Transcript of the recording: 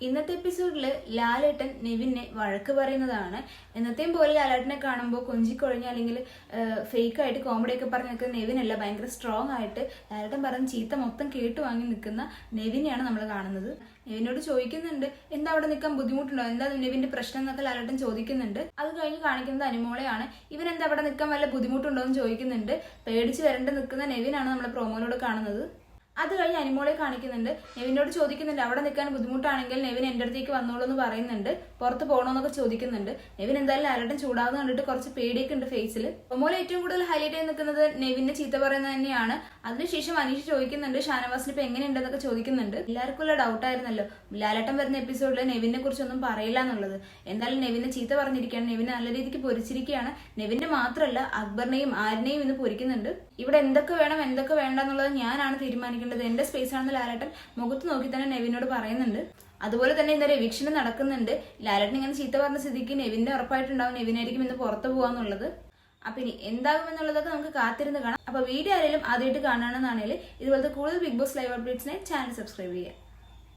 ഇന്നത്തെ എപ്പിസോഡിൽ ലാലേട്ടൻ നെവിനെ വഴക്ക് പറയുന്നതാണ്. എന്നത്തെയും പോലെ ലാലേട്ടനെ കാണുമ്പോൾ കൊഞ്ചിക്കൊഴിഞ്ഞ അല്ലെങ്കിൽ ഫേക്ക് ആയിട്ട് കോമഡി ഒക്കെ പറഞ്ഞ് നിൽക്കുന്ന നെവിനല്ല, ഭയങ്കര സ്ട്രോങ് ആയിട്ട് ലാലേട്ടൻ പറഞ്ഞ ചീത്ത മൊത്തം കേട്ടു വാങ്ങി നിൽക്കുന്ന നെവിനെയാണ് നമ്മൾ കാണുന്നത്. നെവിനോട് ചോദിക്കുന്നുണ്ട്, എന്താ അവിടെ നിൽക്കാൻ ബുദ്ധിമുട്ടുണ്ടോ, എന്താ നെവിന്റെ പ്രശ്നം എന്നൊക്കെ ലാലേട്ടൻ ചോദിക്കുന്നുണ്ട്. അത് കഴിഞ്ഞ് കാണിക്കുന്നത് അനുമോളെയാണ്. ഇവൻ എന്താ അവിടെ നിൽക്കാൻ വല്ല ബുദ്ധിമുട്ടുണ്ടോ എന്ന് ചോദിക്കുന്നുണ്ട്. പേടിച്ച് വരണ്ട് നിൽക്കുന്ന നെവിനാണ് നമ്മൾ പ്രോമോയിലൂടെ കാണുന്നത്. അത് കഴിഞ്ഞ് അനുമോളെ കാണിക്കുന്നുണ്ട്. നെവിനോട് ചോദിക്കുന്നുണ്ട്, അവിടെ നിൽക്കാൻ ബുദ്ധിമുട്ടാണെങ്കിൽ നെവിൻ എൻ്റെ അടുത്തേക്ക് വന്നോളൂ എന്ന് പറയുന്നുണ്ട്. പുറത്ത് പോകണമെന്നൊക്കെ ചോദിക്കുന്നുണ്ട്. നെവിൻ എന്തായാലും ലാലേട്ടൻ ചൂടാവുന്ന കണ്ടിട്ട് കുറച്ച് പേടിയൊക്കെ ഉണ്ട് ഫേസിൽ. പ്രൊമോയിൽ ഏറ്റവും കൂടുതൽ ഹൈലൈറ്റ് ആയി നിൽക്കുന്നത് നെവിനെ ചീത്ത പറയുന്നത് തന്നെയാണ്. അതിനുശേഷം അനീഷ് ചോദിക്കുന്നുണ്ട് ഷാനവാസിന് ഇപ്പൊ എങ്ങനെയുണ്ടെന്നൊക്കെ ചോദിക്കുന്നുണ്ട്. എല്ലാവർക്കും ഉള്ള ഡൗട്ടായിരുന്നല്ലോ ലാലേട്ടൻ വരുന്ന എപ്പിസോഡിൽ നെവിനെ കുറിച്ചൊന്നും പറയില്ല എന്നുള്ളത്. എന്തായാലും നെവിനെ ചീത്ത പറഞ്ഞിരിക്കുകയാണ്, നെവിനെ നല്ല രീതിക്ക് പൊരിച്ചിരിക്കുകയാണ്. നെവിന്റെ മാത്രമല്ല അക്ബറിനെയും ആരിനെയും ഇന്ന് പൊരിക്കുന്നുണ്ട്. ഇവിടെ എന്തൊക്കെ വേണം എന്തൊക്കെ വേണ്ട എന്നുള്ളത് ഞാനാണ് തീരുമാനിക്കുന്നത്, എന്റെ സ്പേസ് ആണെന്ന് ലാലേട്ടൻ മുഖത്ത് നോക്കി തന്നെ നെവിനോട് പറയുന്നുണ്ട്. അതുപോലെ തന്നെ ഇന്നലെ എവിക്ഷൻ നടക്കുന്നുണ്ട്. ലാലേട്ടൻ ഇങ്ങനെ ചീത്ത പറഞ്ഞ സ്ഥിതിക്ക് നെവിന്റെ ഉറപ്പായിട്ടുണ്ടാവും നെവിനായിരിക്കും ഇന്ന് പുറത്തു പോകാന്നുള്ളത്. അപ്പൊ ഇനി എന്താകും എന്നുള്ളതൊക്കെ നമുക്ക് കാത്തിരുന്ന് കാണാം. അപ്പൊ വീഡിയോ ആരെങ്കിലും ആദ്യമായിട്ട് കാണണമെന്നാണെങ്കിൽ ഇതുപോലത്തെ കൂടുതൽ ബിഗ് ബോസ് ലൈവ് അപ്ഡേറ്റ്സിനെ ചാനൽ സബ്സ്ക്രൈബ് ചെയ്യുക.